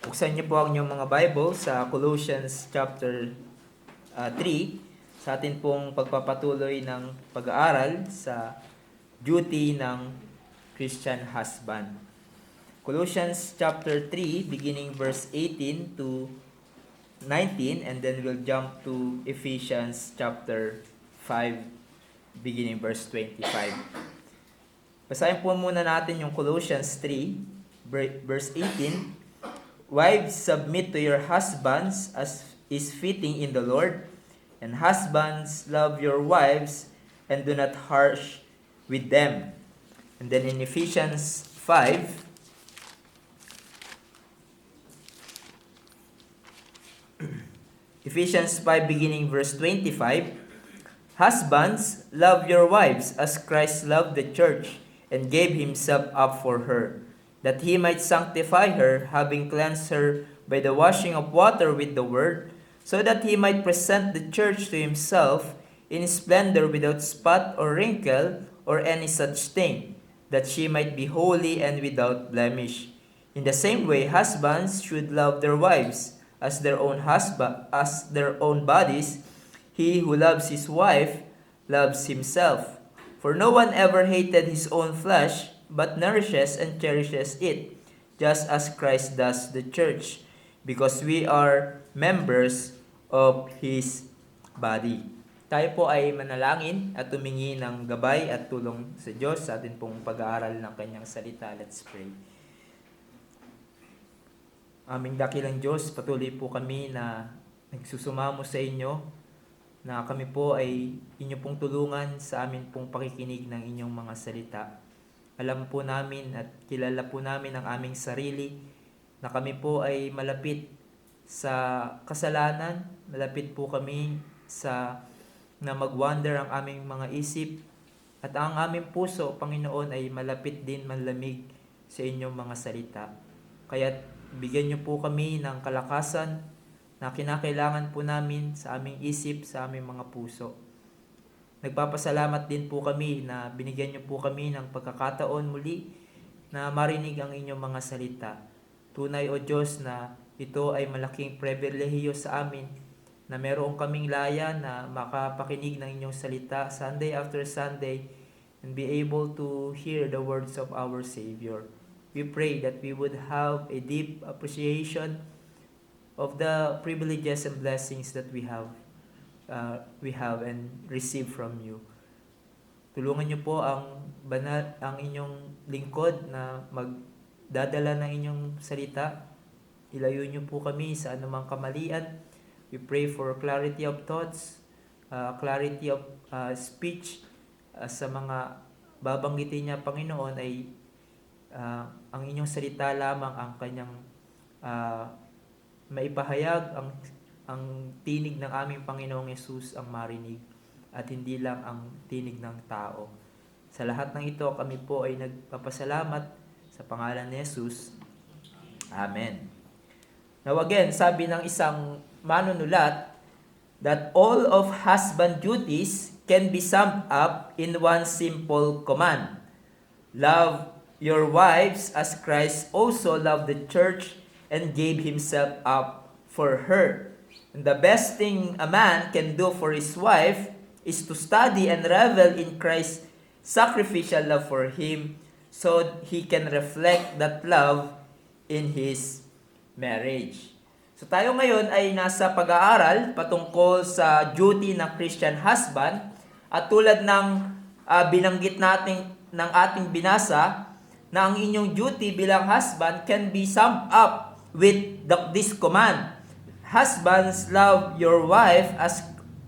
Buksan niyo po ang inyong mga Bible sa Colossians chapter 3 sa atin pong pagpapatuloy ng pag-aaral sa duty ng Christian husband. Colossians chapter 3 beginning verse 18 to 19, and then we'll jump to Ephesians chapter 5 beginning verse 25. Basahin po muna natin yung Colossians 3 verse 18. Wives, submit to your husbands as is fitting in the Lord, and husbands, love your wives and do not harsh with them. And then in Ephesians 5, Ephesians 5 beginning verse 25, husbands, love your wives as Christ loved the church and gave himself up for her, that he might sanctify her, having cleansed her by the washing of water with the word, so that he might present the church to himself in splendor, without spot or wrinkle or any such thing, that she might be holy and without blemish. In the same way, husbands should love their wives as their own bodies. He who loves his wife loves himself. For no one ever hated his own flesh, but nourishes and cherishes it, just as Christ does the church, because we are members of His body. Tayo po ay manalangin at tumingi ng gabay at tulong sa Diyos sa atin pong pag-aaral ng Kanyang salita. Let's pray. Aming dakilang Diyos, patuloy po kami na nagsusumamo sa inyo, na kami po ay inyo pong tulungan sa amin pong pakikinig ng inyong mga salita. Alam po namin at kilala po namin ang aming sarili na kami po ay malapit sa kasalanan, malapit po kami sa na mag-wander ang aming mga isip, at ang aming puso, Panginoon, ay malapit din manlamig sa inyong mga salita. Kaya bigyan niyo po kami ng kalakasan na kinakailangan po namin sa aming isip, sa aming mga puso. Nagpapasalamat din po kami na binigyan niyo po kami ng pagkakataon muli na marinig ang inyong mga salita. Tunay, O Diyos, na ito ay malaking pribilehiyo sa amin na meron kaming laya na makapakinig ng inyong salita Sunday after Sunday and be able to hear the words of our Savior. We pray that we would have a deep appreciation of the privileges and blessings that we have and receive from you. Tulungan niyo po ang inyong lingkod na magdadala ng inyong salita. Ilayo niyo po kami sa anumang kamalian. We pray for clarity of thoughts, clarity of speech, sa mga babanggitin niya, Panginoon, ay ang inyong salita lamang ang kanyang maipahayag, ang tinig ng aming Panginoong Yesus ang marinig at hindi lang ang tinig ng tao. Sa lahat ng ito, kami po ay nagpapasalamat sa pangalan ni Yesus. Amen. Now again, sabi ng isang manunulat that all of husband duties can be summed up in one simple command. Love your wives as Christ also loved the church and gave himself up for her. And the best thing a man can do for his wife is to study and revel in Christ's sacrificial love for him, so he can reflect that love in his marriage. So tayo ngayon ay nasa pag-aaral patungkol sa duty ng Christian husband, at tulad ng binanggit natin ng ating binasa, na ang inyong duty bilang husband can be summed up with this command. Husbands, love your wife as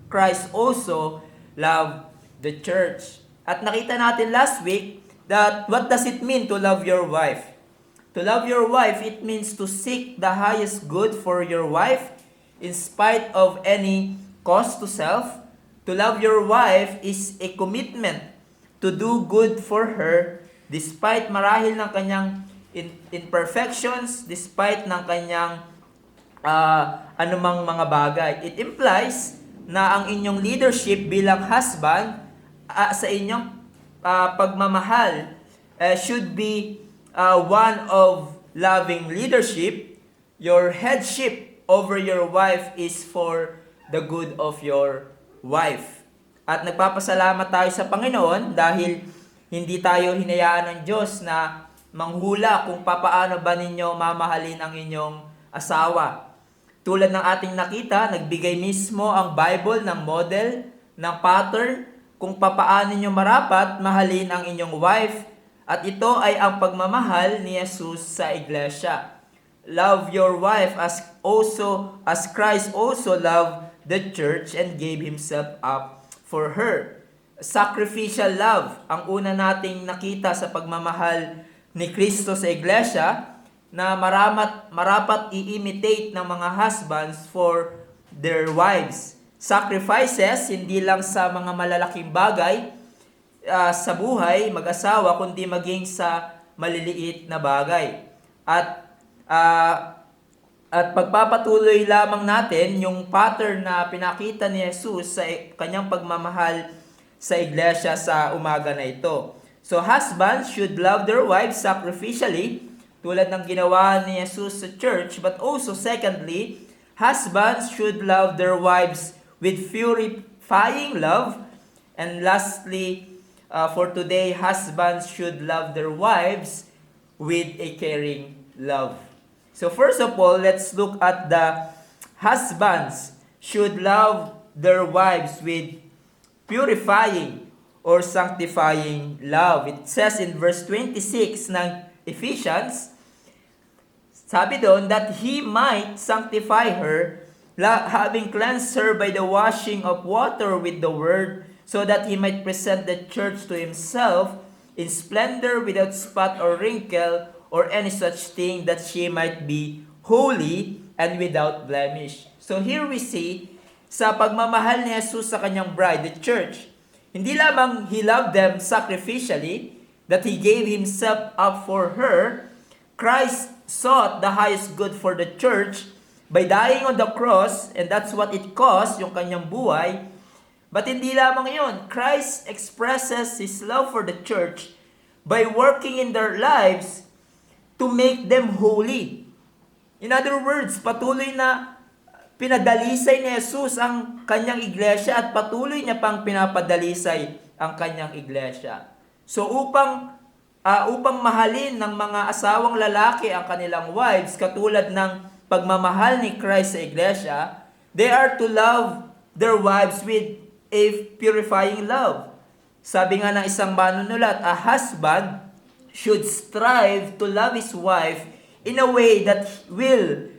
Christ also loved the church. At nakita natin last week that what does it mean to love your wife? To love your wife, it means to seek the highest good for your wife in spite of any cost to self. To love your wife is a commitment to do good for her despite marahil ng kanyang imperfections, despite ng kanyang anumang mga bagay. It implies na ang inyong leadership bilang husband sa inyong pagmamahal should be one of loving leadership, your headship over your wife is for the good of your wife. At nagpapasalamat tayo sa Panginoon dahil hindi tayo hinayaan ng Diyos na manghula kung papaano ba ninyo mamahalin ang inyong asawa. Tulad ng ating nakita, nagbigay mismo ang Bible ng model, ng pattern, kung papaano nyo marapat mahalin ang inyong wife. At ito ay ang pagmamahal ni Jesus sa iglesia. Love your wife as Christ also loved the church and gave Himself up for her. Sacrificial love ang una nating nakita sa pagmamahal ni Kristo sa iglesia, na marapat i-imitate ng mga husbands for their wives. Sacrifices, hindi lang sa mga malalaking bagay sa buhay, mag-asawa, kundi maging sa maliliit na bagay. At pagpapatuloy lamang natin yung pattern na pinakita ni Jesus sa kanyang pagmamahal sa iglesia sa umaga na ito. So, husbands should love their wives sacrificially, tulad ng ginawa ni Jesus sa church. But also, secondly, husbands should love their wives with purifying love. And lastly, for today, husbands should love their wives with a caring love. So first of all, let's look at the husbands should love their wives with purifying or sanctifying love. It says in verse 26 ng Ephesians, sabi doon, that He might sanctify her, having cleansed her by the washing of water with the word, so that He might present the church to Himself in splendor, without spot or wrinkle, or any such thing, that she might be holy and without blemish. So here we see, sa pagmamahal ni Jesus sa kanyang bride, the church, hindi lamang He loved them sacrificially, that He gave Himself up for her. Christ sought the highest good for the church by dying on the cross, and that's what it cost, yung kanyang buhay. But hindi lamang yun. Christ expresses His love for the church by working in their lives to make them holy. In other words, patuloy na pinadalisay ni Jesus ang kanyang iglesia at patuloy niya pang pinapadalisay ang kanyang iglesia. So upang mahalin ng mga asawang lalaki ang kanilang wives, katulad ng pagmamahal ni Christ sa iglesia, they are to love their wives with a purifying love. Sabi nga ng isang manunulat, a husband should strive to love his wife in a way that will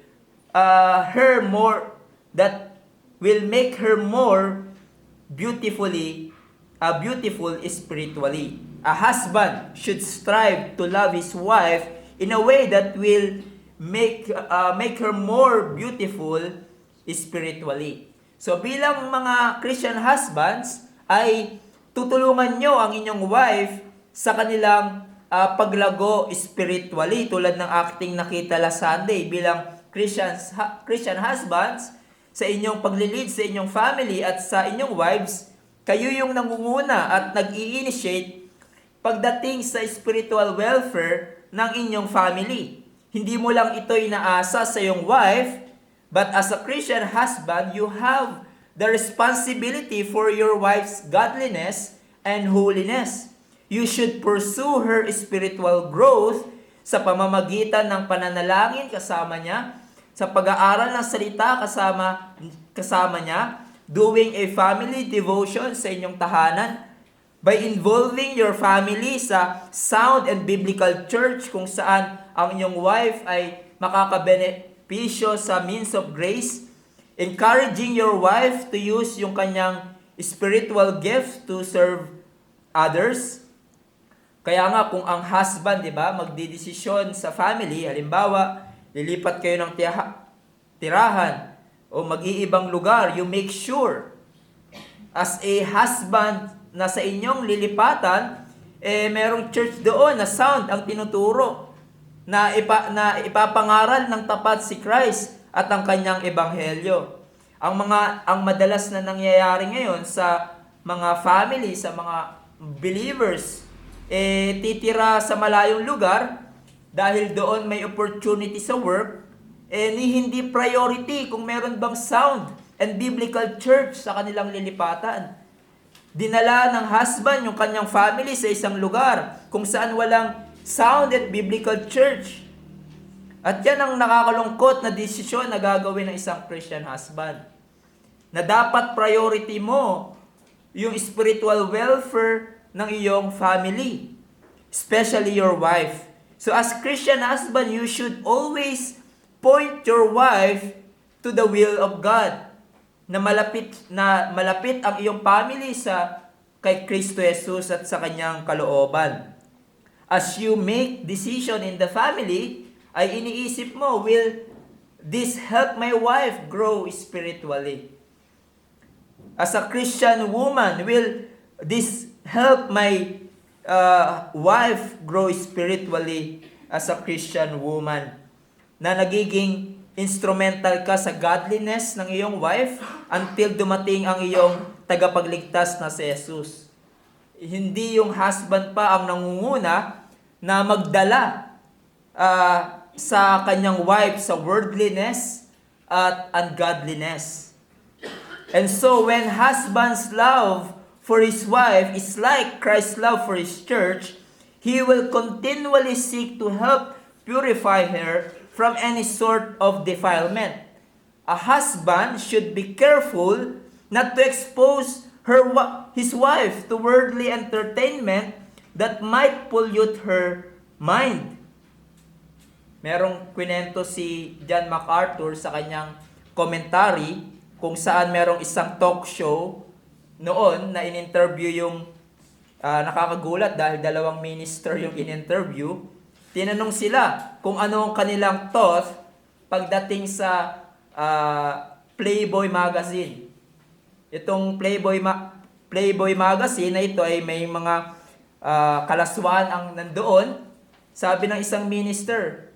make her more beautiful spiritually. A husband should strive to love his wife in a way that will make her more beautiful spiritually. So bilang mga Christian husbands, ay tutulungan nyo ang inyong wife sa kanilang paglago spiritually, tulad ng acting nakita last Sunday. Bilang Christian husbands, sa inyong paglilid sa inyong family at sa inyong wives, kayo yung nangunguna at nag-i-initiate pagdating sa spiritual welfare ng inyong family. Hindi mo lang ito inaasa sa iyong wife, but as a Christian husband, you have the responsibility for your wife's godliness and holiness. You should pursue her spiritual growth sa pamamagitan ng pananalangin kasama niya, sa pag-aaral ng salita kasama niya, doing a family devotion sa inyong tahanan, by involving your family sa sound and biblical church kung saan ang inyong wife ay makakabenepisyo sa means of grace, encouraging your wife to use yung kanyang spiritual gift to serve others. Kaya nga kung ang husband, di ba, magdidesisyon sa family, halimbawa, lilipat kayo ng tirahan o mag-iibang lugar, you make sure as a husband na sa inyong lilipatan, merong church doon na sound ang tinuturo, na ipapangaral ng tapat si Christ at ang kanyang ebanghelyo. Ang madalas na nangyayari ngayon sa mga family, sa mga believers, titira sa malayong lugar dahil doon may opportunity sa work, ni hindi priority kung meron bang sound and biblical church sa kanilang lilipatan. Dinala ng husband yung kanyang family sa isang lugar kung saan walang sound at biblical church. At yan ang nakakalungkot na desisyon na gagawin ng isang Christian husband. Na dapat priority mo yung spiritual welfare ng iyong family, especially your wife. So as Christian husband, you should always point your wife to the will of God. Na malapit ang iyong family sa kay Kristo Jesus at sa kanyang kalooban. As you make decision in the family, ay iniisip mo, will this help my wife grow spiritually? As a Christian woman, will this help my wife grow spiritually as a Christian woman? Na nagiging instrumental ka sa godliness ng iyong wife until dumating ang iyong tagapagligtas na si Jesus. Hindi yung husband pa ang nangunguna na magdala sa kanyang wife sa worldliness at ungodliness. And so when husband's love for his wife is like Christ's love for his church, he will continually seek to help purify her from any sort of defilement. A husband should be careful not to expose his wife to worldly entertainment that might pollute her mind. Merong kwento si John MacArthur sa kanyang commentary kung saan merong isang talk show noon na in-interview yung nakakagulat dahil dalawang minister yung in-interview. Tinanong sila kung ano ang kanilang thought pagdating sa Playboy magazine. Itong Playboy magazine na ito ay may mga kalaswaan ang nandoon. Sabi ng isang minister,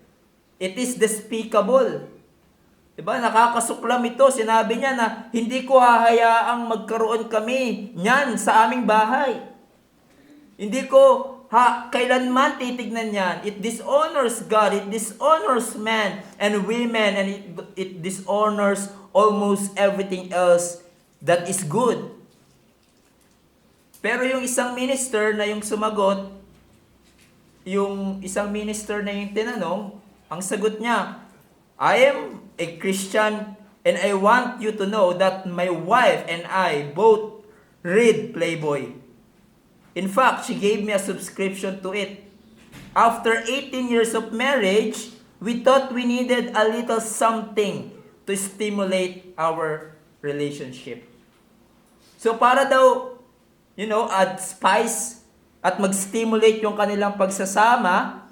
it is despicable. Diba? Nakakasuklam ito. Sinabi niya na hindi ko hahayaang magkaroon kami niyan sa aming bahay. Hindi ko kailanman titignan yan. It dishonors God. It dishonors men and women. And it dishonors almost everything else that is good. Pero yung isang minister na yung sumagot, yung isang minister na yung tinanong, ang sagot niya, I am a Christian and I want you to know that my wife and I both read Playboy. In fact, she gave me a subscription to it. After 18 years of marriage, we thought we needed a little something to stimulate our relationship. So para daw, add spice at mag-stimulate yung kanilang pagsasama,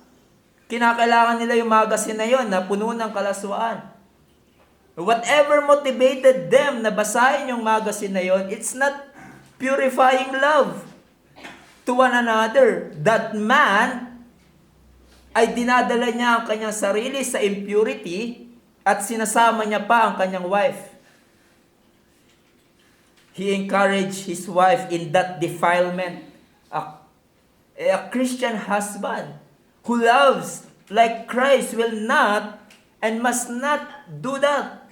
kinakailangan nila yung magazine na yon na puno ng kalaswaan. Whatever motivated them na basahin yung magazine na yon, it's not purifying love to one another. That man ay dinadala niya ang kanyang sarili sa impurity at sinasama niya pa ang kanyang wife. He encouraged his wife in that defilement. A Christian husband who loves like Christ will not and must not do that.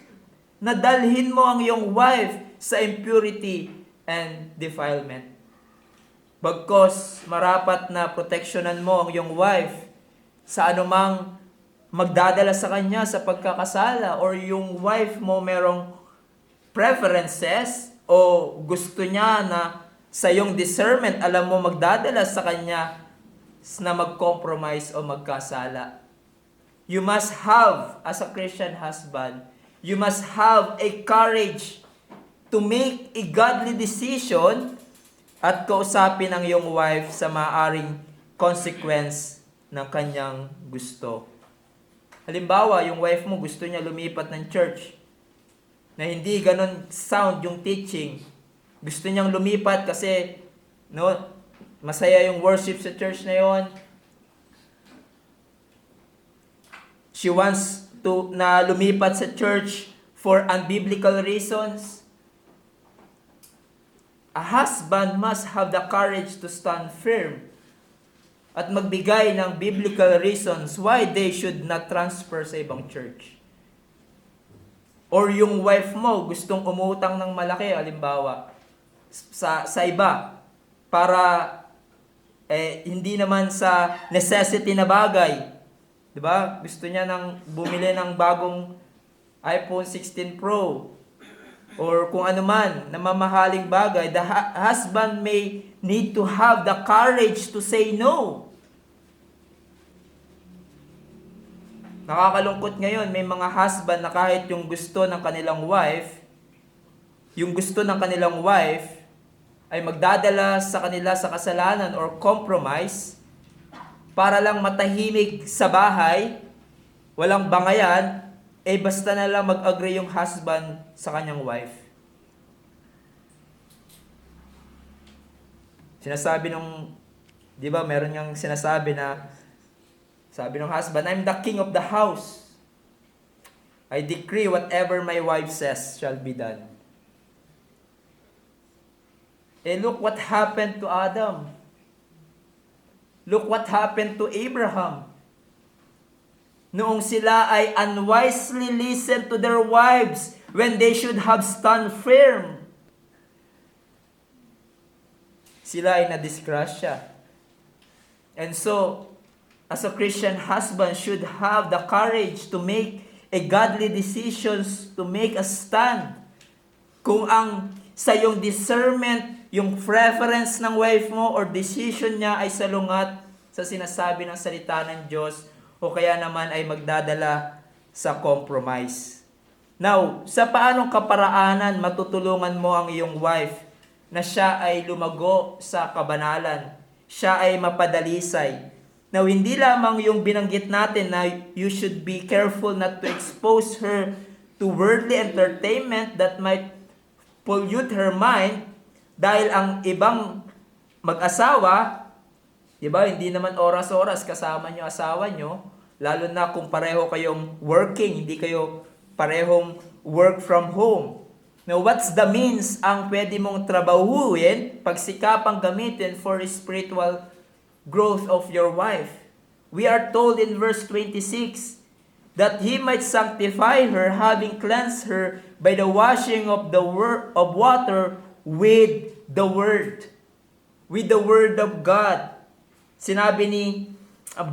Nadalhin mo ang iyong wife sa impurity and defilement. Bagkos marapat na proteksyonan mo ang iyong wife sa anumang magdadala sa kanya sa pagkakasala, or yung wife mo merong preferences o gusto niya na sa iyong discernment alam mo magdadala sa kanya na mag-compromise o magkasala. You must have, as a Christian husband, you must have a courage to make a godly decision at kausapin ang iyong wife sa maaaring consequence ng kanyang gusto. Halimbawa, yung wife mo gusto niya lumipat ng church na hindi ganon sound yung teaching. Gusto niyang lumipat kasi masaya yung worship sa church na yon. She wants to na lumipat sa church for unbiblical reasons. A husband must have the courage to stand firm at magbigay ng biblical reasons why they should not transfer sa ibang church. Or yung wife mo gustong umutang ng malaki, halimbawa, sa iba, para hindi naman sa necessity na bagay. 'Di ba? Gusto niya bumili ng bagong iPhone 16 Pro or kung ano man na mamahaling bagay. The husband may need to have the courage to say no. Nakakalungkot ngayon, may mga husband na kahit yung gusto ng kanilang wife ay magdadala sa kanila sa kasalanan or compromise para lang matahimik sa bahay, walang bangayan, basta na lang mag-agree yung husband sa kanyang wife. Di ba, meron niyang sinasabi na, sabi ng husband, I'm the king of the house. I decree whatever my wife says shall be done. Look what happened to Adam. Look what happened to Abraham. Noong sila ay unwisely listened to their wives when they should have stand firm. Sila ay nadisgrasya. And so, as a Christian husband should have the courage to make a godly decisions, to make a stand. Kung ang sa yung discernment, yung preference ng wife mo or decision niya ay salungat sa sinasabi ng salita ng Diyos o kaya naman ay magdadala sa compromise. Now, sa paanong kaparaanan matutulungan mo ang iyong wife na siya ay lumago sa kabanalan, siya ay mapadalisay? Now, hindi lamang yung binanggit natin na you should be careful not to expose her to worldly entertainment that might pollute her mind, dahil ang ibang mag-asawa, di ba, hindi naman oras-oras kasama nyo asawa nyo, lalo na kung pareho kayong working, hindi kayo parehong work from home. Now, what's the means ang pwede mong trabahuin, pagsikapang gamitin for spiritual growth of your wife? We are told in verse 26 that he might sanctify her, having cleansed her by the washing of water with the word of God. Sinabi ni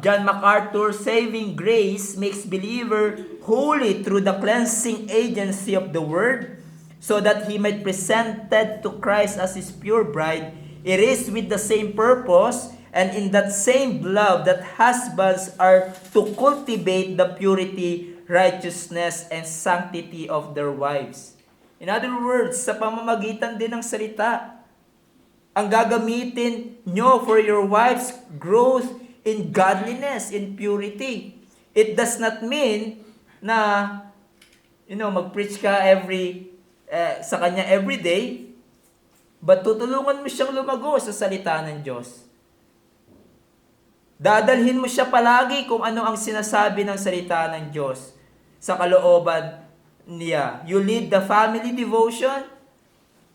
John MacArthur, saving grace makes believer holy through the cleansing agency of the word, so that he might presented to Christ as his pure bride. It is with the same purpose and in that same love that husbands are to cultivate the purity, righteousness, and sanctity of their wives. In other words, sa pamamagitan din ng salita, ang gagamitin nyo for your wife's growth in godliness, in purity. It does not mean na, mag-preach ka sa kanya every day, but tutulungan mo siyang lumago sa salita ng Diyos. Dadalhin mo siya palagi kung ano ang sinasabi ng salita ng Diyos sa kalooban niya. You lead the family devotion.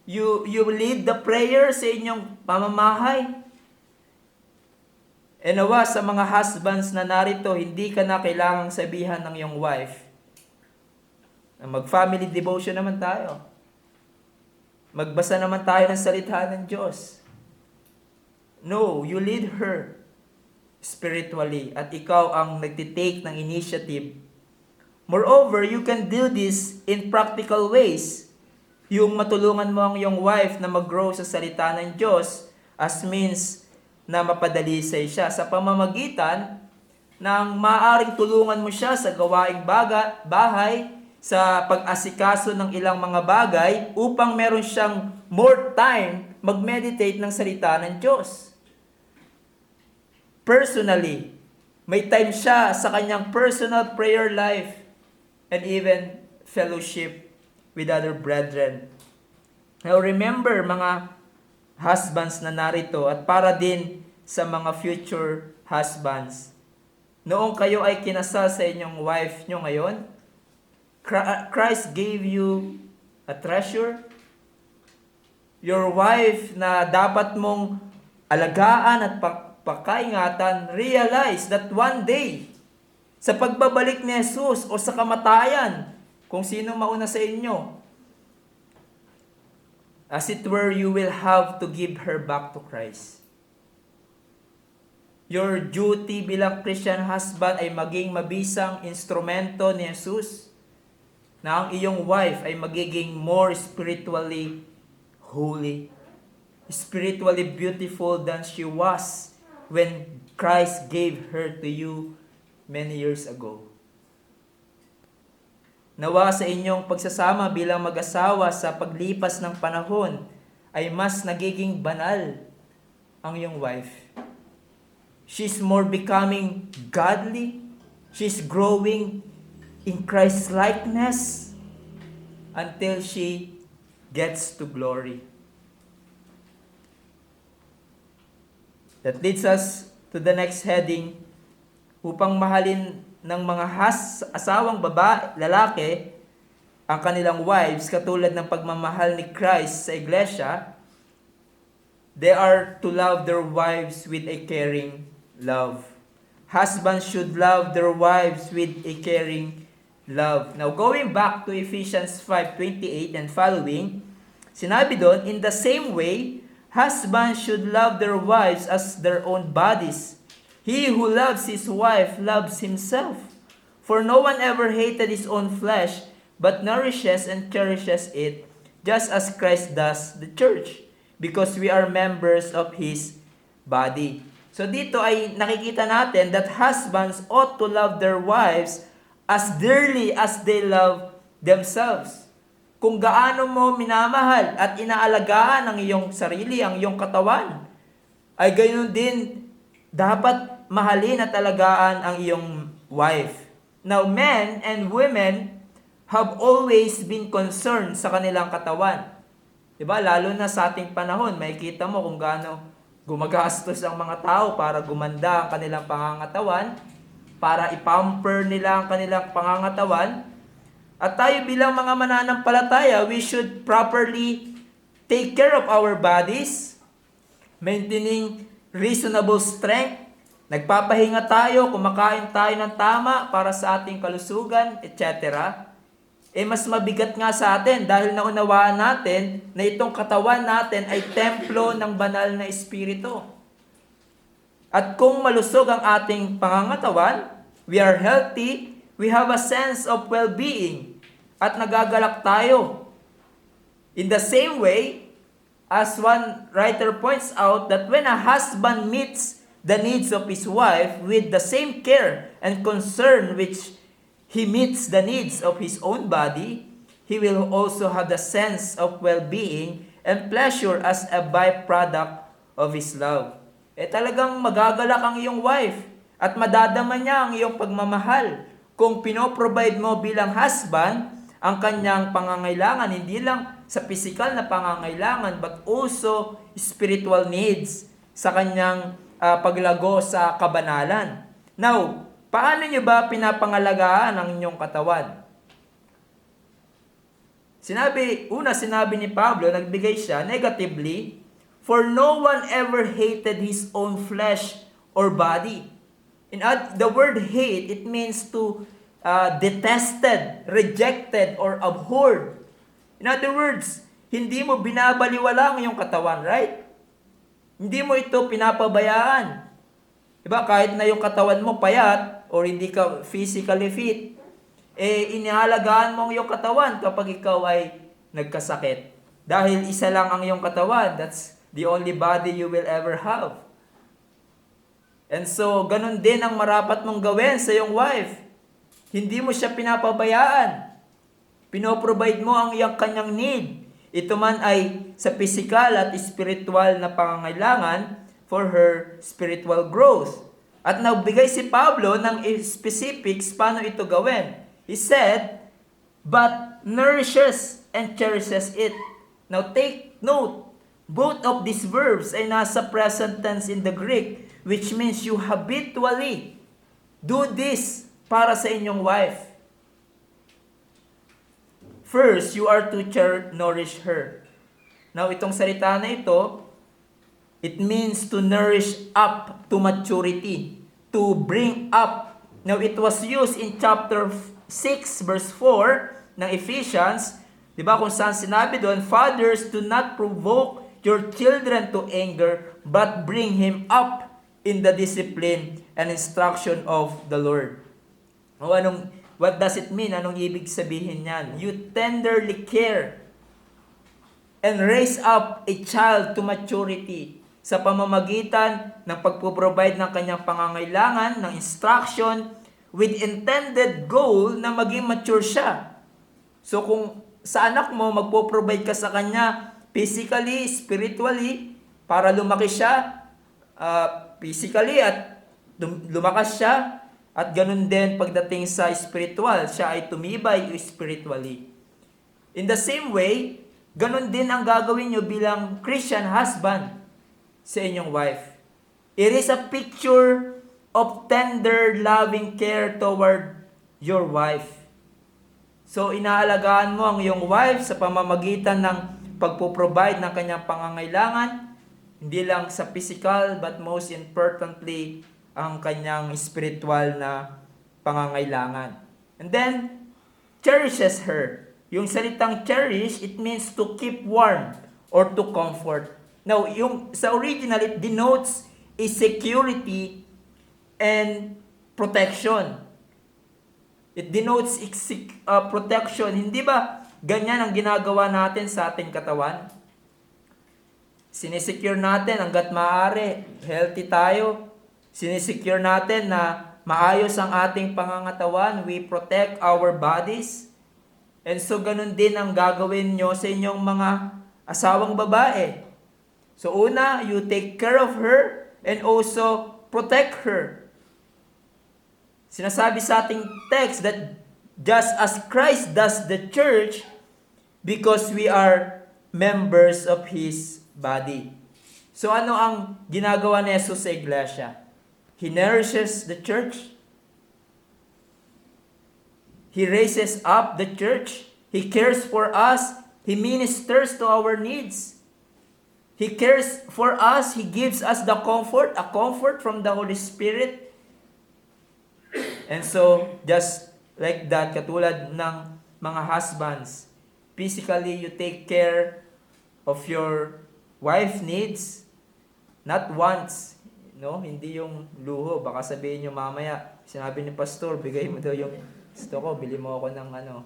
You lead the prayer sa inyong pamamahay. E nawa sa mga husbands na narito, hindi ka na kailangang sabihan ng iyong wife. Mag-family devotion naman tayo. Magbasa naman tayo ng salita ng Diyos. No, you lead her spiritually at ikaw ang nagtitake ng initiative. Moreover, you can do this in practical ways. Yung matulungan mo ang iyong wife na mag-grow sa salita ng Diyos as means na mapadalisay siya sa pamamagitan ng maaaring tulungan mo siya sa gawaing bahay, sa pag-asikaso ng ilang mga bagay upang meron siyang more time mag-meditate ng salita ng Diyos. Personally, may time siya sa kanyang personal prayer life and even fellowship with other brethren. Now remember, mga husbands na narito, at para din sa mga future husbands, noong kayo ay kinasal sa inyong wife nyo ngayon, Christ gave you a treasure. Your wife na dapat mong alagaan at pakaingatan, realize that one day, sa pagbabalik ni Jesus o sa kamatayan, kung sino mauna sa inyo. As it were, you will have to give her back to Christ. Your duty bilang Christian husband ay maging mabisang instrumento ni Jesus na ang iyong wife ay magiging more spiritually holy, spiritually beautiful than she was when Christ gave her to you many years ago. Nawa sa inyong pagsasama bilang mag-asawa sa paglipas ng panahon ay mas nagiging banal ang iyong wife. She's more becoming godly. She's growing in Christ's likeness until she gets to glory. That leads us to the next heading, upang mahalin ng mga asawang lalaki ang kanilang wives katulad ng pagmamahal ni Christ sa iglesia. They are to love their wives with a caring love. Husbands should love their wives with a caring love. Now, going back to Ephesians 5:28 and following, sinabi doon, in the same way, husbands should love their wives as their own bodies. He who loves his wife loves himself. For no one ever hated his own flesh, but nourishes and cherishes it, just as Christ does the church, because we are members of his body. So dito ay nakikita natin that husbands ought to love their wives as dearly as they love themselves. Kung gaano mo minamahal at inaalagaan ang iyong sarili, ang iyong katawan, ay gayon din dapat mahalin at alagaan ang iyong wife. Now, men and women have always been concerned sa kanilang katawan. Diba? Lalo na sa ating panahon, makikita mo kung gaano gumagastos ang mga tao para gumanda ang kanilang pangangatawan, para ipamper nila ang kanilang pangangatawan. At tayo bilang mga mananampalataya, we should properly take care of our bodies, maintaining reasonable strength. Nagpapahinga tayo, kumakain tayo ng tama para sa ating kalusugan, etc. Mas mabigat nga sa atin dahil naunawaan natin na itong katawan natin ay templo ng banal na espiritu. At kung malusog ang ating pangangatawan, we are healthy, we have a sense of well-being, at nagagalak tayo. In the same way, as one writer points out, that when a husband meets the needs of his wife with the same care and concern which he meets the needs of his own body, he will also have the sense of well-being and pleasure as a byproduct of his love. Talagang magagalak ang iyong wife at madadama niya ang iyong pagmamahal kung pinoprovide mo bilang husband ang kanyang pangangailangan, hindi lang sa physical na pangangailangan but also spiritual needs sa kanyang paglago sa kabanalan. Now, paano nyo ba pinapangalagaan ang inyong katawan? Sinabi ni Pablo, nagbigay siya negatively, for no one ever hated his own flesh or body. The word hate, it means to detested, rejected, or abhorred. In other words, hindi mo binabaliwala ang iyong katawan, right? Hindi mo ito pinapabayaan. Diba? Kahit na yung katawan mo payat or hindi ka physically fit, inialagaan mo ang iyong katawan kapag ikaw ay nagkasakit. Dahil isa lang ang iyong katawan. That's the only body you will ever have. And so, ganun din ang marapat mong gawin sa iyong wife. Hindi mo siya pinapabayaan. Pinoprovide mo ang iyong kanyang need. Ito man ay sa physical at spiritual na pangangailangan for her spiritual growth. At nagbigay si Pablo ng specifics paano ito gawin. He said, but nourishes and cherishes it. Now take note, both of these verbs ay nasa present tense in the Greek, which means you habitually do this para sa inyong wife. First, you are to nourish her. Now, itong salita na ito, it means to nourish up to maturity, to bring up. Now, it was used in chapter 6, verse 4, ng Ephesians, di ba kung saan sinabi doon, "Fathers, do not provoke your children to anger, but bring him up in the discipline and instruction of the Lord." What does it mean? Anong ibig sabihin niyan? You tenderly care and raise up a child to maturity sa pamamagitan ng pagpo-provide ng kanyang pangangailangan, ng instruction, with intended goal na maging mature siya. So kung sa anak mo, magpo-provide ka sa kanya physically, spiritually, para lumaki siya physically at lumakas siya, at ganun din pagdating sa spiritual, siya ay tumibay spiritually. In the same way, ganun din ang gagawin nyo bilang Christian husband sa inyong wife. It is a picture of tender, loving care toward your wife. So, inaalagaan mo ang iyong wife sa pamamagitan ng pagpo-provide ng kanyang pangangailangan, hindi lang sa physical, but most importantly, ang kanyang spiritual na pangangailangan. And then, cherishes her. Yung salitang cherish, it means to keep warm or to comfort. Now, sa original, it denotes a security and protection. It denotes protection. Hindi ba ganyan ang ginagawa natin sa ating katawan? Sinesecure natin hanggat maaari. Healthy tayo. Sinesecure natin na maayos ang ating pangangatawan. We protect our bodies. And so, ganun din ang gagawin nyo sa inyong mga asawang babae. So, una, you take care of her and also protect her. Sinasabi sa ating text that just as Christ does the church, because we are members of His body. So, ano ang ginagawa ni Jesus sa iglesia? He nourishes the church. He raises up the church. He cares for us. He ministers to our needs. He cares for us. He gives us a comfort from the Holy Spirit. And so, just like that, katulad ng mga husbands, physically, you take care of your wife needs, not wants. No, hindi yung luho. Baka sabihin nyo mamaya, sinabi ni pastor, bigay mo daw yung gusto ko, bili mo ako ng ano.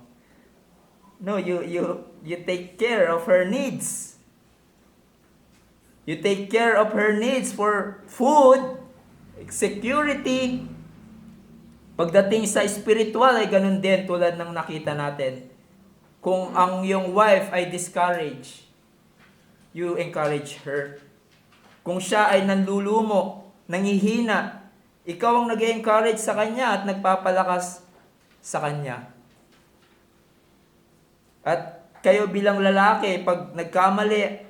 No, you take care of her needs. You take care of her needs for food, security. Pagdating sa spiritual ay ganun din, tulad ng nakita natin. Kung ang yung wife ay discouraged, you encourage her. Kung siya ay nanlulumo, nangihina, ikaw ang nag-encourage sa kanya at nagpapalakas sa kanya. At kayo bilang lalaki, pag nagkamali,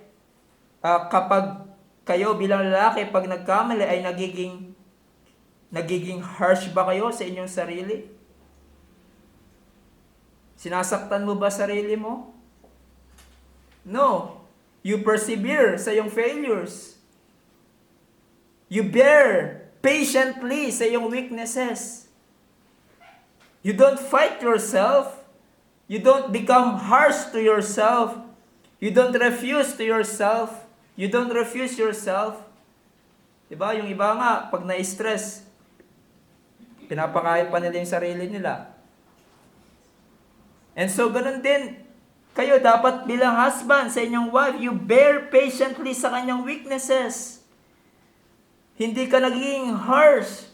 kapag kayo bilang lalaki, pag nagkamali ay nagiging harsh ba kayo sa inyong sarili? Sinasaktan mo ba sarili mo? No. You persevere sa iyong failures. You bear patiently sa iyong weaknesses. You don't fight yourself. You don't become harsh to yourself. You don't refuse to yourself. You don't refuse yourself. Diba? Yung iba nga, pag na-stress, pinapakain pa nila yung sarili nila. And so, ganun din, kayo dapat bilang husband sa inyong wife, you bear patiently sa kanyang weaknesses. Hindi ka naging harsh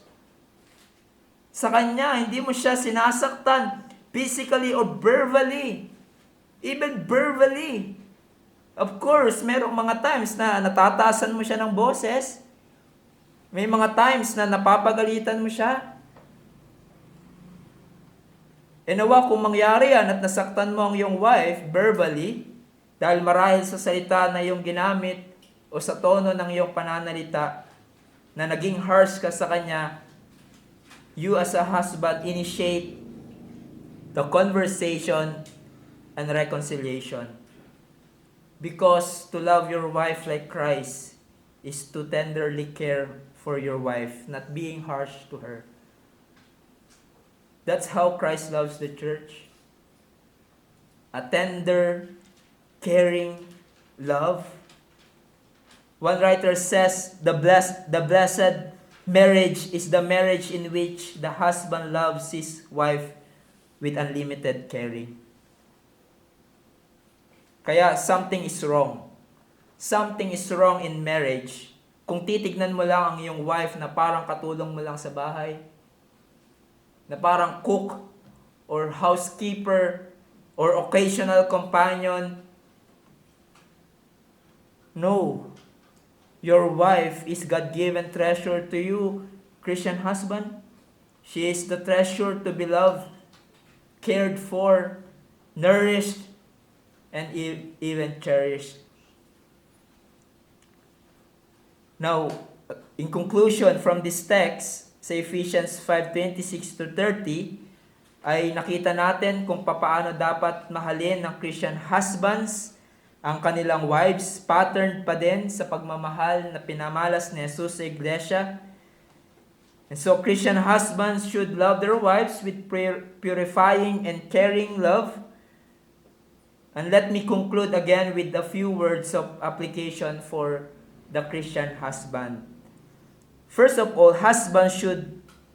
sa kanya. Hindi mo siya sinasaktan physically or verbally. Even verbally. Of course, merong mga times na natataasan mo siya ng boses. May mga times na napapagalitan mo siya. E nawa kung mangyari yan at nasaktan mo ang iyong wife verbally, dahil marahil sa salita na iyong ginamit o sa tono ng iyong pananalita, na naging harsh ka sa kanya, you as a husband initiate the conversation and reconciliation. Because to love your wife like Christ is to tenderly care for your wife, not being harsh to her. That's how Christ loves the church. a tender, caring love. One writer says, the blessed marriage is the marriage in which the husband loves his wife with unlimited caring. Kaya something is wrong. Something is wrong in marriage kung titignan mo lang ang iyong wife na parang katulong mo lang sa bahay, na parang cook or housekeeper or occasional companion. No. Your wife is God-given treasure to you, Christian husband. She is the treasure to be loved, cared for, nourished, and even cherished. Now, in conclusion from this text, sa Ephesians 5:26-30, ay nakita natin kung papaano dapat mahalin ng Christian husbands ang kanilang wives, patterned pa din sa pagmamahal na pinamalas ni Jesus sa iglesia. And so Christian husbands should love their wives with purifying and caring love. And let me conclude again with a few words of application for the Christian husband. First of all, husbands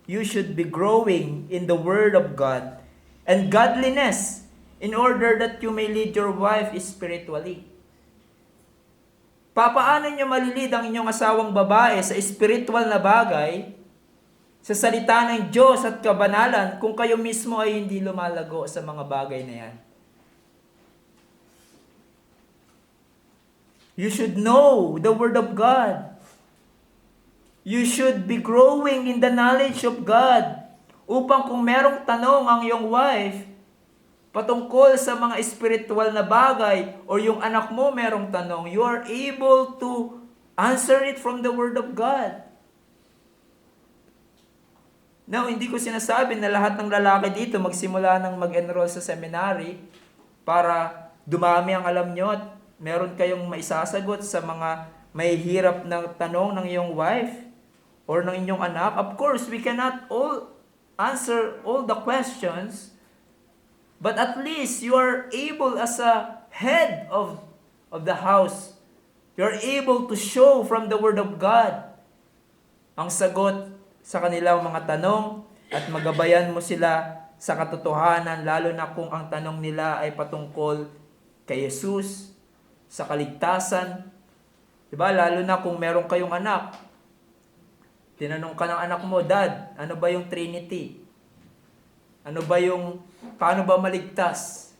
you should be growing in the Word of God and godliness in order that you may lead your wife spiritually. Papaano niyo malilid ang inyong asawang babae sa spiritual na bagay, sa salita ng Diyos at kabanalan, kung kayo mismo ay hindi lumalago sa mga bagay na yan? You should know the Word of God. You should be growing in the knowledge of God upang kung merong tanong ang iyong wife patungkol sa mga spiritual na bagay o yung anak mo merong tanong, you are able to answer it from the Word of God. Now, hindi ko sinasabi na lahat ng lalaki dito magsimula ng mag-enroll sa seminary para dumami ang alam nyo at meron kayong maisasagot sa mga may hirap na tanong ng iyong wife or ng inyong anak. Of course, we cannot all answer all the questions, but at least you are able as a head of the house, you are able to show from the Word of God ang sagot sa kanilang mga tanong at magabayan mo sila sa katotohanan, lalo na kung ang tanong nila ay patungkol kay Jesus, sa kaligtasan. Diba? Lalo na kung meron kayong anak. Tinanong ka ng anak mo, Dad, ano ba yung Trinity? Paano ba maligtas?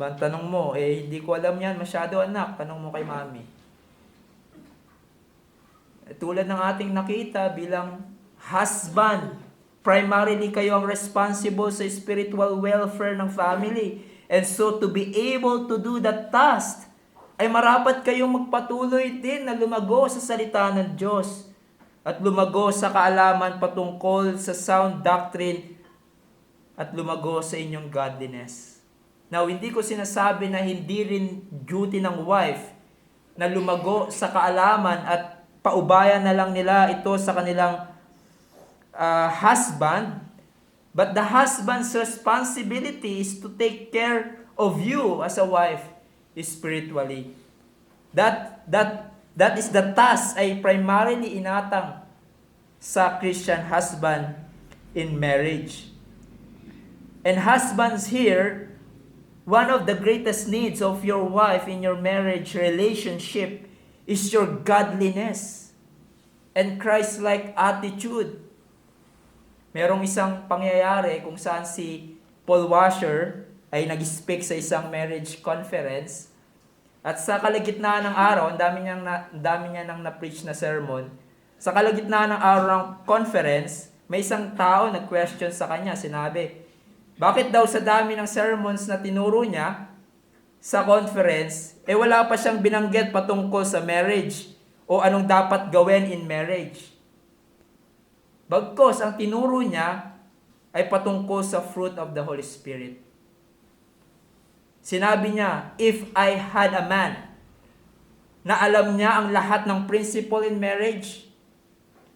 Ba, tanong mo, hindi ko alam yan, masyado anak, tanong mo kay mami. Tulad ng ating nakita bilang husband, primarily kayo ang responsible sa spiritual welfare ng family. And so to be able to do that task, ay marapat kayong magpatuloy din na lumago sa salita ng Diyos at lumago sa kaalaman patungkol sa sound doctrine at lumago sa inyong godliness. Now, hindi ko sinasabi na hindi rin duty ng wife na lumago sa kaalaman at paubayan na lang nila ito sa kanilang husband. But the husband's responsibility is to take care of you as a wife spiritually. That is the task ay primarily inatang sa Christian husband in marriage. And husbands here, one of the greatest needs of your wife in your marriage relationship is your godliness and Christ-like attitude. Merong isang pangyayari kung saan si Paul Washer ay nag-speak sa isang marriage conference at sa kalagitnaan ng araw, ang dami niya nang na-preach na sermon. Sa kalagitnaan ng araw ng conference, may isang tao nag-question sa kanya. Sinabi, bakit daw sa dami ng sermons na tinuro niya sa conference, wala pa siyang binanggit patungkol sa marriage o anong dapat gawin in marriage? Bagkos, ang tinuro niya ay patungkol sa fruit of the Holy Spirit. Sinabi niya, if I had a man na alam niya ang lahat ng principle in marriage,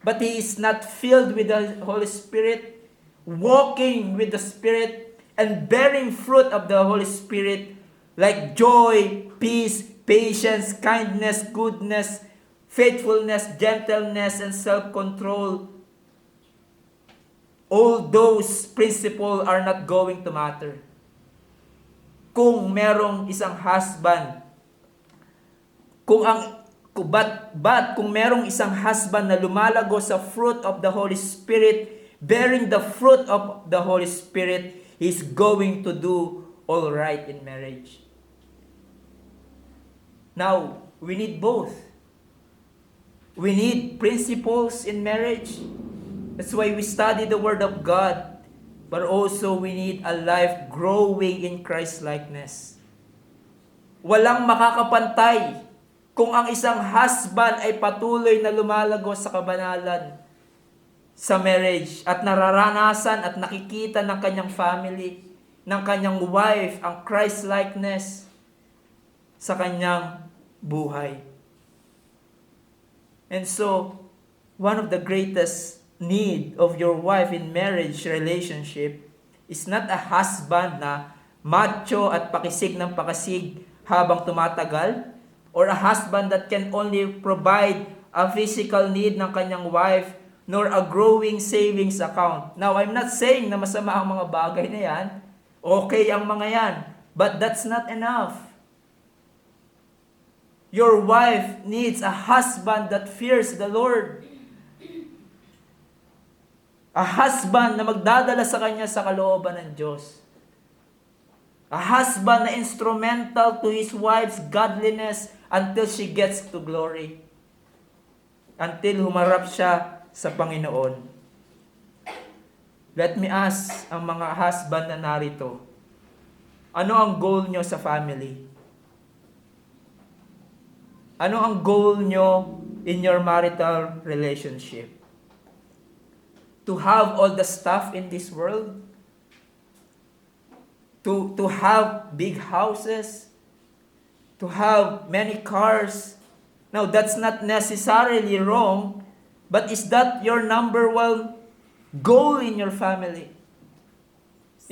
but he is not filled with the Holy Spirit, walking with the Spirit, and bearing fruit of the Holy Spirit like joy, peace, patience, kindness, goodness, faithfulness, gentleness, and self-control. All those principles are not going to matter kung merong isang husband, kung merong isang husband na lumalago sa fruit of the Holy Spirit, bearing the fruit of the Holy Spirit, he's going to do all right in marriage. Now, we need both. We need principles in marriage. That's why we study the Word of God. But also, we need a life growing in Christ-likeness. Walang makakapantay kung ang isang husband ay patuloy na lumalago sa kabanalan sa marriage at nararanasan at nakikita ng kanyang family, ng kanyang wife, ang Christ-likeness sa kanyang buhay. And so, one of the greatest need of your wife in marriage relationship is not a husband na macho at pakisig ng pakisig habang tumatagal, or a husband that can only provide a physical need ng kanyang wife, nor a growing savings account. Now, I'm not saying na masama ang mga bagay na yan. Okay ang mga yan. But that's not enough. Your wife needs a husband that fears the Lord. A husband na magdadala sa kanya sa kalooban ng Diyos. A husband na instrumental to his wife's godliness until she gets to glory. Until humarap siya sa Panginoon. Let me ask ang mga husband na narito, ano ang goal nyo sa family? Ano ang goal nyo in your marital relationship? To have all the stuff in this world? To have big houses? To have many cars? Now, that's not necessarily wrong, but is that your number one goal in your family?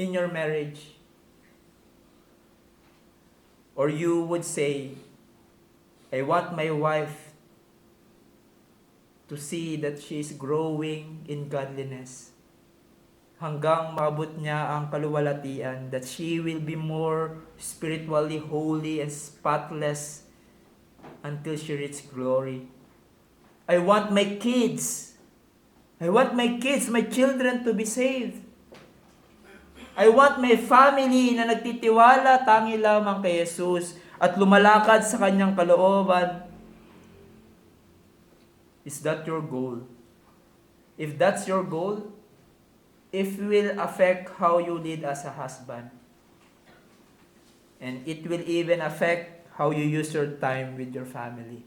In your marriage? Or you would say, I want my wife to see that she is growing in godliness. Hanggang maabot niya ang kaluwalhatian, that she will be more spiritually holy and spotless until she reaches glory. I want my kids, my children to be saved. I want my family na nagtitiwala tangi lamang kay Jesus at lumalakad sa kanyang kalooban. Is that your goal? If that's your goal, it will affect how you lead as a husband. And it will even affect how you use your time with your family.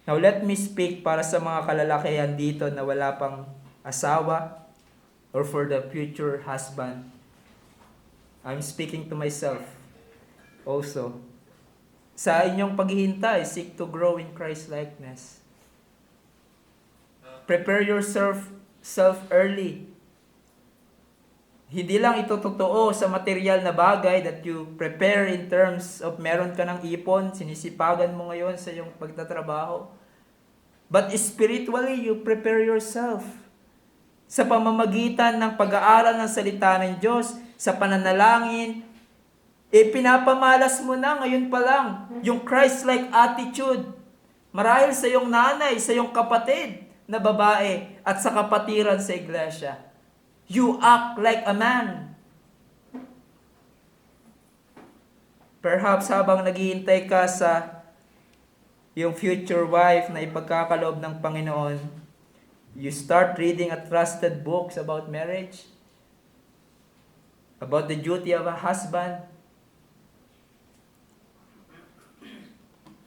Now, let me speak para sa mga kalalakihan dito na wala pang asawa or for the future husband. I'm speaking to myself also. Sa inyong paghihintay, seek to grow in Christ-likeness. Prepare yourself early. Hindi lang ito totoo sa material na bagay that you prepare in terms of meron ka ng ipon, sinisipagan mo ngayon sa iyong pagtatrabaho. But spiritually, you prepare yourself. Sa pamamagitan ng pag-aaral ng salita ng Diyos, sa pananalangin, pinapamalas mo na ngayon pa lang yung Christ-like attitude. Marahil sa iyong nanay, sa iyong kapatid na babae, at sa kapatiran sa iglesia. You act like a man. Perhaps habang naghihintay ka sa yung future wife na ipagkakaloob ng Panginoon, you start reading a trusted books about marriage, about the duty of a husband,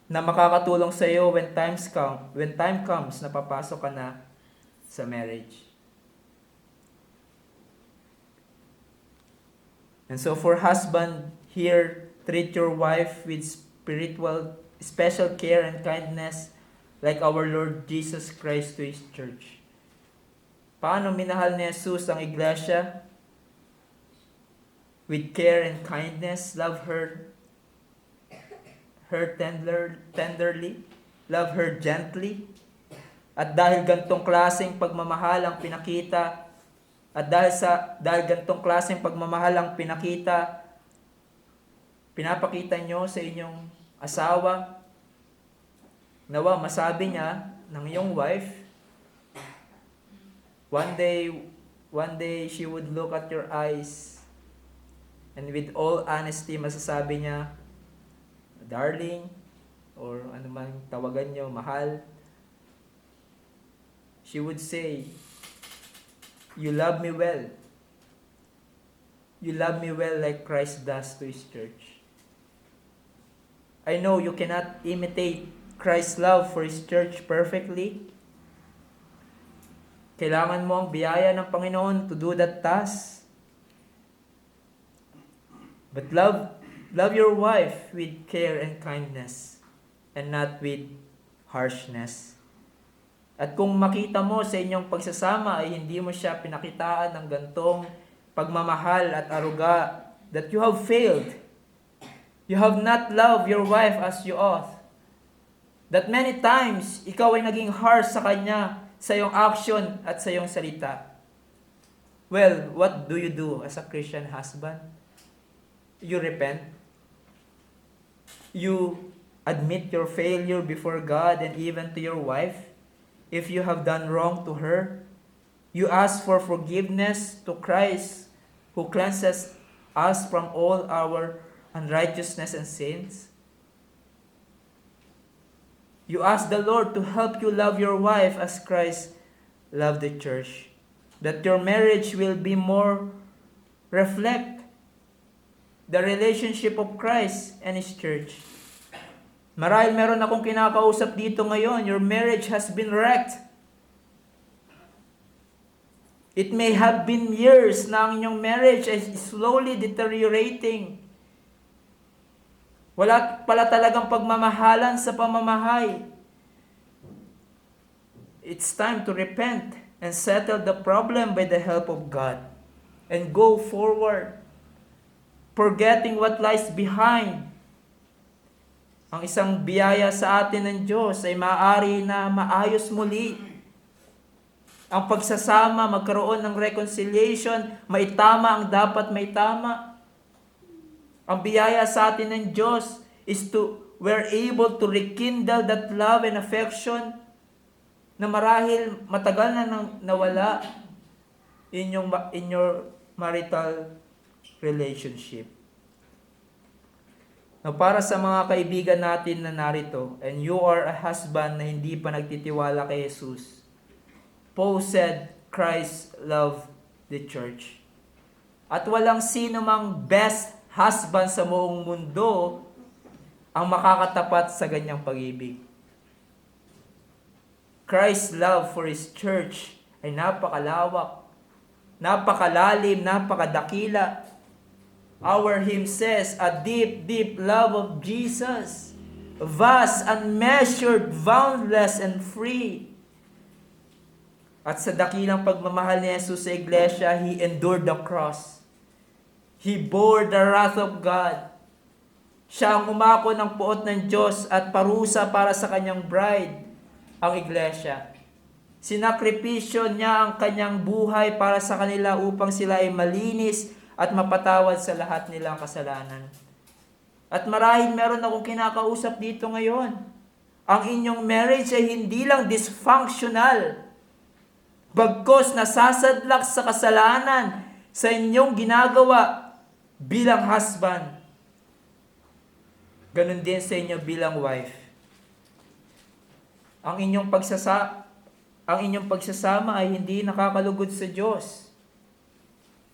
na makakatulong sa iyo when time comes na papasok ka na sa marriage. And so for husband here, treat your wife with special care and kindness like our Lord Jesus Christ to His church. Paano minahal ni Jesus ang iglesia? With care and kindness, love her tenderly, love her gently. At dahil gantong klaseng pagmamahal ang pinakita, dahil gantong klaseng pagmamahal ang pinapakita nyo sa inyong asawa, nawa masabi niya ng iyong wife, one day she would look at your eyes and with all honesty masasabi niya, darling, or ano man tawagan nyo, mahal. She would say, you love me well. You love me well like Christ does to His church. I know you cannot imitate Christ's love for His church perfectly. Kailangan mo ang biyaya ng Panginoon to do that task. But love your wife with care and kindness and not with harshness. At kung makita mo sa inyong pagsasama ay hindi mo siya pinakitaan ng gantong pagmamahal at aruga, that you have failed. You have not loved your wife as you ought. That many times, ikaw ay naging harsh sa kanya, sa iyong action at sa iyong salita. Well, what do you do as a Christian husband? You repent. You admit your failure before God and even to your wife. If you have done wrong to her, you ask for forgiveness to Christ who cleanses us from all our unrighteousness and sins. You ask the Lord to help you love your wife as Christ loved the church, that your marriage will be more reflect the relationship of Christ and His church. Marahil meron akong kinakausap dito ngayon, your marriage has been wrecked. It may have been years na ang inyong marriage is slowly deteriorating. Wala pala talagang pagmamahalan sa pamamahay. It's time to repent and settle the problem by the help of God and go forward, forgetting what lies behind. Ang isang biyaya sa atin ng Diyos ay maaari na maayos muli. Ang pagsasama, magkaroon ng reconciliation, maitama ang dapat maitama. Ang biyaya sa atin ng Diyos is we're able to rekindle that love and affection na marahil matagal na nawala in your marital relationship. Now, para sa mga kaibigan natin na narito, and you are a husband na hindi pa nagtitiwala kay Jesus, Paul said, Christ loved the church. At walang sino mang best husband sa buong mundo ang makakatapat sa ganyang pag-ibig. Christ's love for His church ay napakalawak, napakalalim, napakadakila. Our hymn says, a deep, deep love of Jesus, vast, unmeasured, boundless, and free. At sa dakilang pagmamahal ni Jesus sa iglesia, He endured the cross. He bore the wrath of God. Siya ang umako ng puot ng Diyos at parusa para sa kanyang bride, ang iglesia. Sinakripisyo niya ang kanyang buhay para sa kanila upang sila ay malinis at mapatawad sa lahat nilang kasalanan. At marahil meron akong kinakausap dito ngayon. Ang inyong marriage ay hindi lang dysfunctional, bagkos nasasadlak sa kasalanan sa inyong ginagawa bilang husband. Ganon din sa inyo bilang wife. Ang inyong pagsasama ay hindi nakakalugod sa Diyos.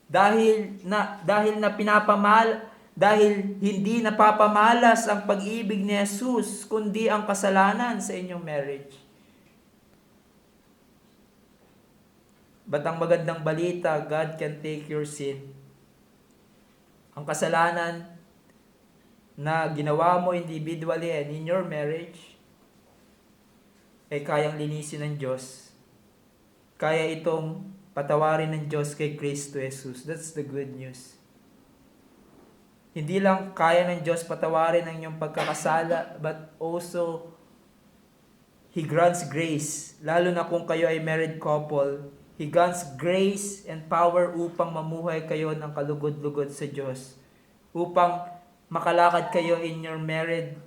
Dahil hindi napapamalas ang pag-ibig ni Jesus, kundi ang kasalanan sa inyong marriage. But ang magandang balita, God can take your sin. Ang kasalanan na ginawa mo individually and in your marriage, ay kayang linisin ng Diyos. kaya itong patawarin ng Diyos kay Kristo Jesus. That's the good news. Hindi lang kaya ng Diyos patawarin ang iyong pagkakasala, but also He grants grace, lalo na kung kayo ay married couple. He grants grace and power upang mamuhay kayo ng kalugod-lugod sa Diyos. Upang makalakad kayo in your married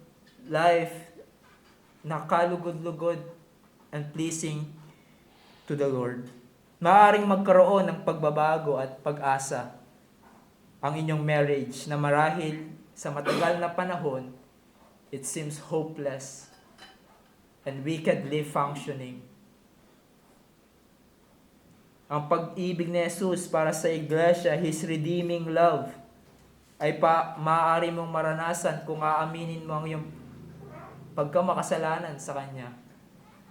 life na kalugod-lugod and pleasing to the Lord. Maaaring magkaroon ng pagbabago at pag-asa ang inyong marriage na marahil sa matagal na panahon, it seems hopeless and wickedly functioning. Ang pag-ibig ni Jesus para sa iglesia, His redeeming love, ay maaari mong maranasan kung aaminin mo ang iyong pagkamakasalanan sa Kanya.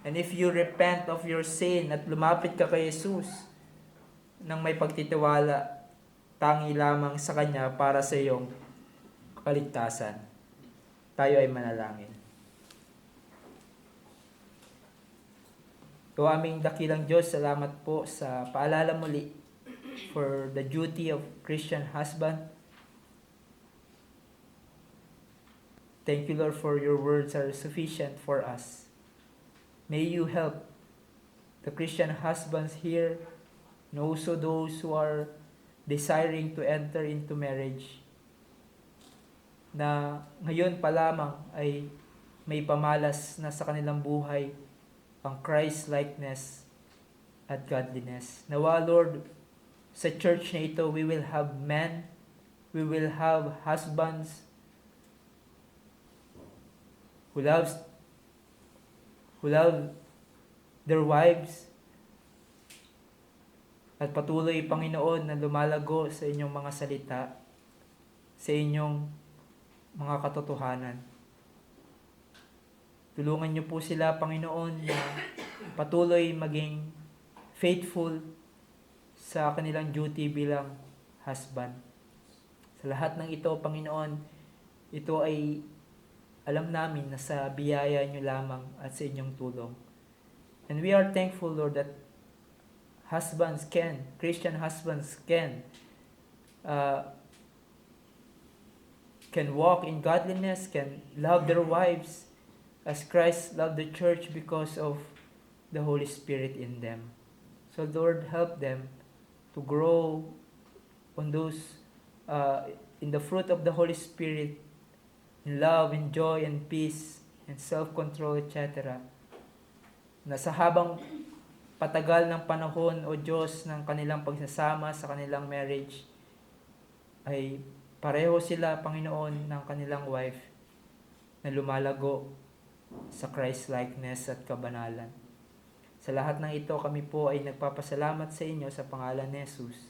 And if you repent of your sin at lumapit ka kay Jesus nang may pagtitiwala, tangi lamang sa Kanya para sa iyong kaligtasan. Tayo ay manalangin. O aming dakilang Diyos, salamat po sa paalala muli for the duty of Christian husband. Thank you, Lord, for your words are sufficient for us. May you help the Christian husbands here and also those who are desiring to enter into marriage na ngayon pa lamang ay may pamalas na sa kanilang buhay ang Christ-likeness at godliness. Nawa, Lord, sa church na ito, we will have men, we will have husbands who love their wives at patuloy, Panginoon, na lumalago sa inyong mga salita, sa inyong mga katotohanan. Tulungan niyo po sila, Panginoon, na patuloy maging faithful sa kanilang duty bilang husband. Sa lahat ng ito, Panginoon, ito ay alam namin na sa biyaya niyo lamang at sa inyong tulong. And we are thankful, Lord, that Christian husbands can walk in godliness, can love their wives as Christ loved the church because of the Holy Spirit in them. So Lord, help them to grow on those in the fruit of the Holy Spirit, in love, in joy, and peace, and self-control, etc. Na sa habang patagal ng panahon, O Diyos, ng kanilang pagsasama sa kanilang marriage, ay pareho sila, Panginoon, ng kanilang wife na lumalago sa Christ-likeness at kabanalan. Sa lahat ng ito, kami po ay nagpapasalamat sa inyo sa pangalan ni Jesus.